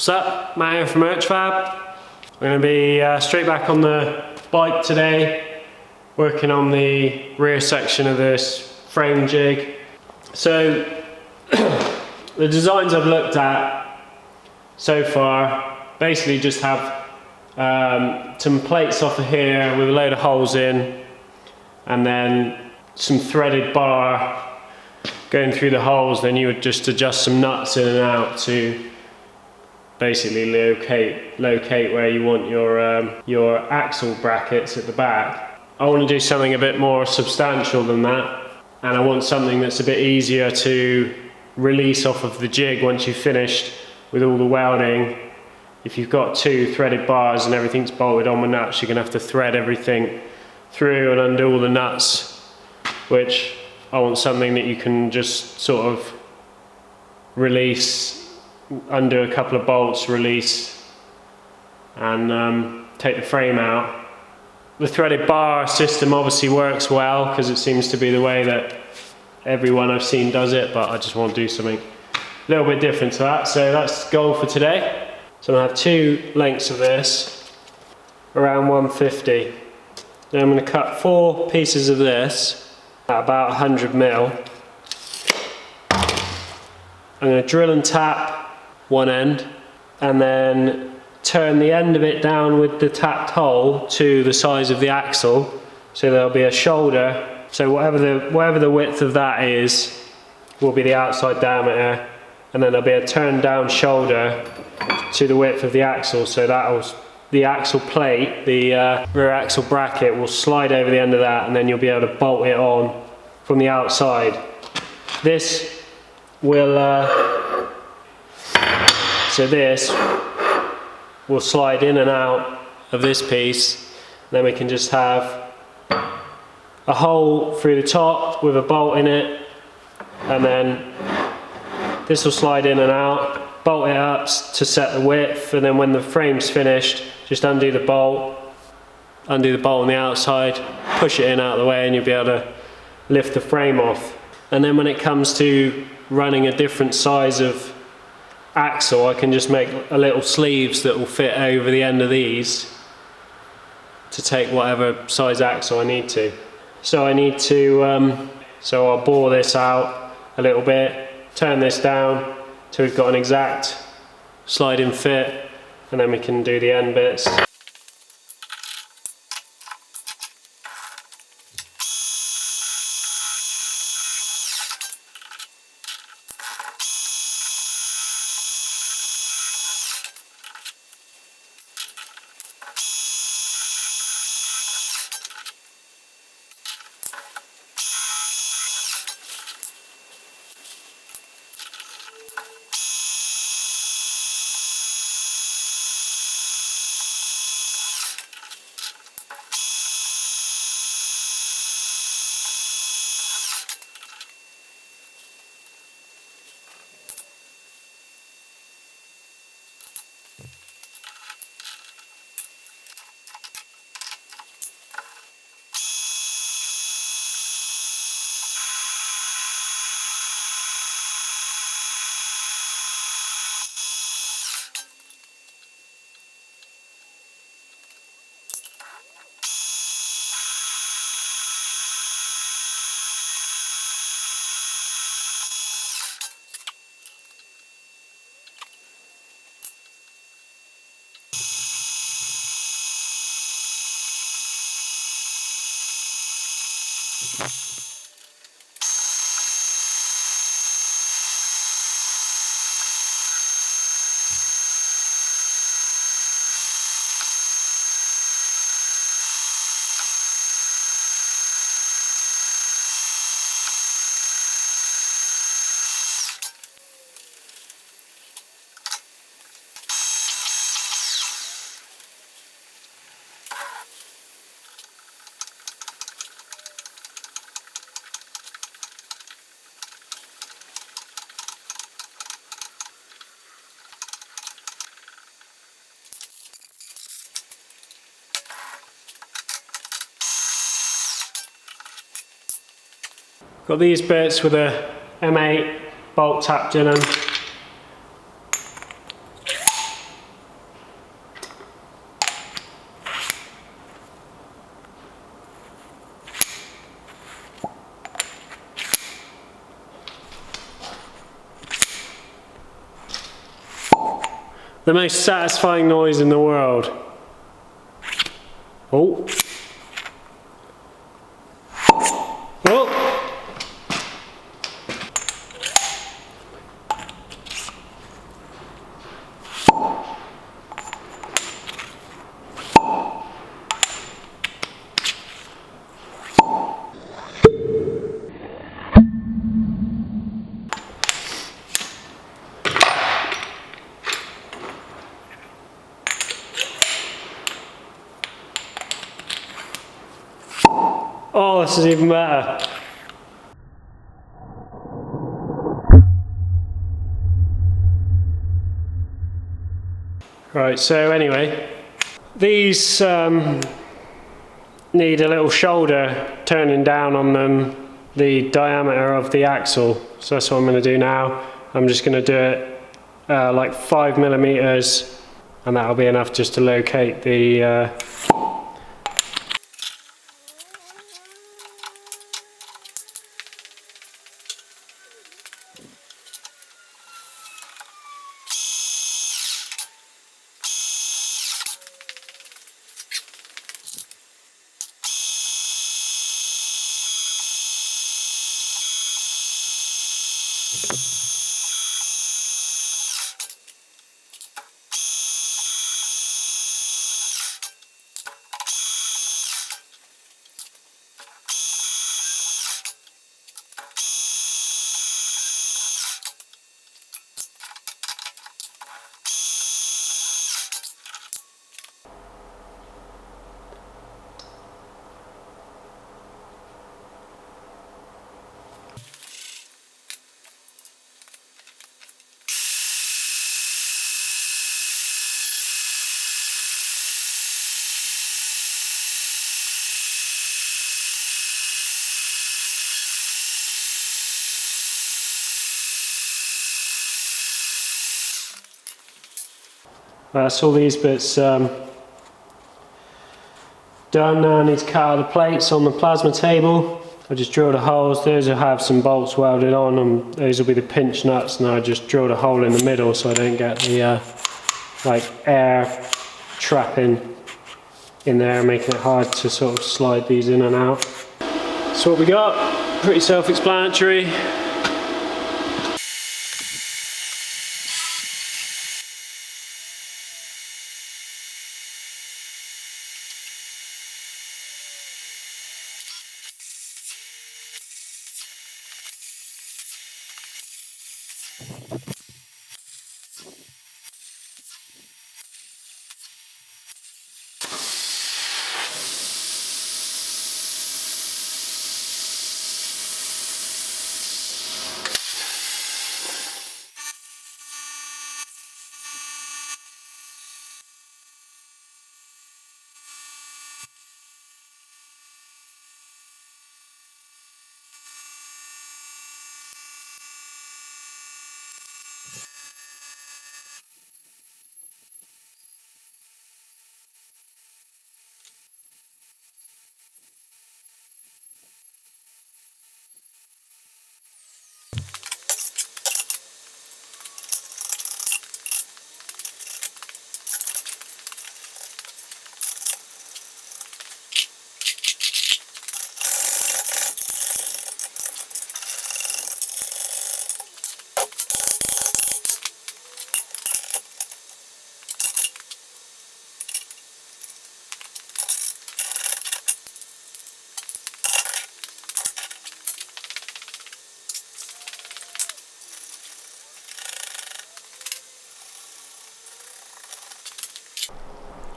What's up? Matt here from Urchfab. We're going to be straight back on the bike today, working on the rear section of this frame jig. So the designs I've looked at so far basically just have some plates off of here with a load of holes in, and then some threaded bar going through the holes. Then you would just adjust some nuts in and out to basically locate where you want your axle brackets at the back. I want to do something a bit more substantial than that, and I want something that's a bit easier to release off of the jig once you've finished with all the welding. If you've got two threaded bars and everything's bolted on with nuts, you're going to have to thread everything through and undo all the nuts, which I want something that you can just sort of release, undo a couple of bolts, release, and take the frame out. The threaded bar system obviously works well because it seems to be the way that everyone I've seen does it, but I just want to do something a little bit different to that. So that's the goal for today. So I'm going to have two lengths of this, around 150. Then I'm going to cut 4 pieces of this at about 100mm. I'm going to drill and tap one end, and then turn the end of it down with the tapped hole to the size of the axle, so there'll be a shoulder. So whatever the width of that is will be the outside diameter, and then there'll be a turned down shoulder to the width of the axle, so the axle plate, the rear axle bracket, will slide over the end of that, and then you'll be able to bolt it on from the outside. This will so this will slide in and out of this piece. Then we can just have a hole through the top with a bolt in it, and then this will slide in and out, bolt it up to set the width, and then when the frame's finished, just undo the bolt on the outside, push it in out of the way, and you'll be able to lift the frame off. And then when it comes to running a different size of axle, I can just make a little sleeves that will fit over the end of these to take whatever size axle I need to. So so I'll bore this out a little bit, turn this down till we've got an exact sliding fit, and then we can do the end bits. Got these bits with a M8 bolt tapped in them. the most satisfying noise in the world. Oh. Oh. Oh, this is even better. Right, so anyway, these need a little shoulder turning down on them, the diameter of the axle. So that's what I'm going to do now. I'm just going to do it like 5mm, and that'll be enough just to locate the that's all these bits done. Now I need to cut out the plates on the plasma table. I just drilled the holes. Those will have some bolts welded on, and those will be the pinch nuts. And I just drilled a hole in the middle so I don't get the like air trapping in there, making it hard to sort of slide these in and out. So what we got, pretty self-explanatory.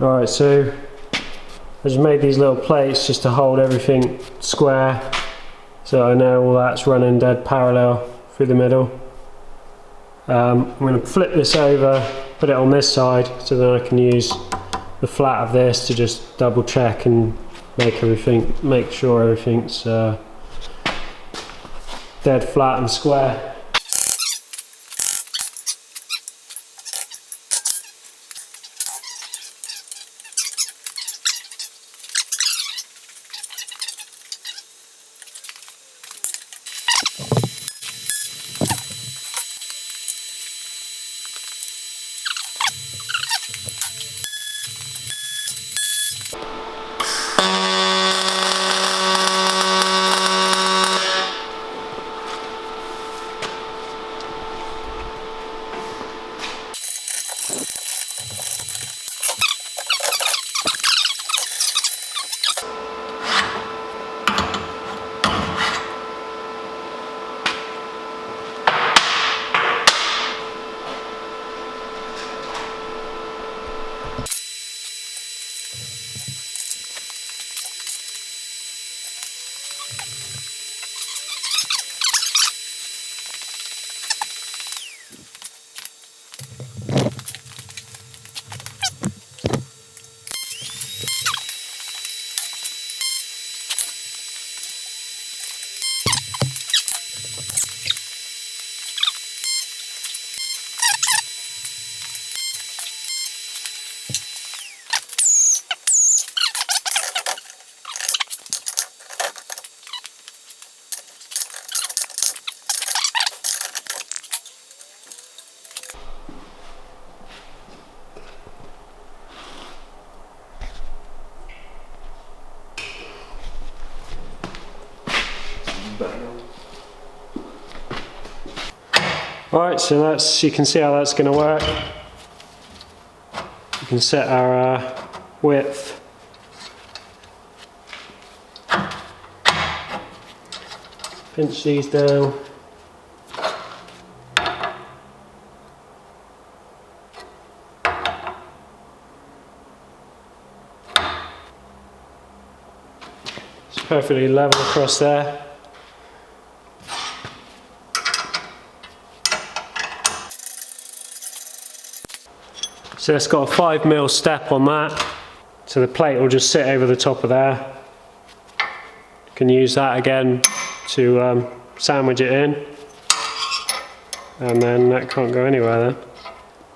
Alright, so I just made these little plates just to hold everything square, so I know all that's running dead parallel through the middle. I'm going to flip this over, put it on this side, so then I can use the flat of this to just double check and make sure everything's dead flat and square. Alright, so that's, you can see how that's going to work. You can set our width. Pinch these down. It's perfectly level across there. So it's got a 5mm step on that, so the plate will just sit over the top of there. You can use that again to sandwich it in, and then that can't go anywhere then.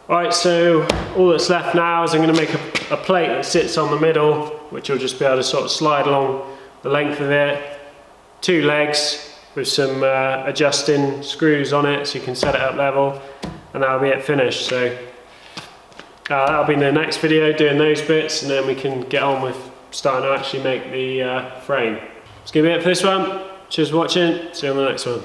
Alright, so all that's left now is I'm going to make a plate that sits on the middle, which will just be able to sort of slide along the length of it. 2 legs with some adjusting screws on it so you can set it up level, and that'll be it finished. So that'll be in the next video, doing those bits, and then we can get on with starting to actually make the frame. That's going to be it for this one. Cheers for watching, see you on the next one.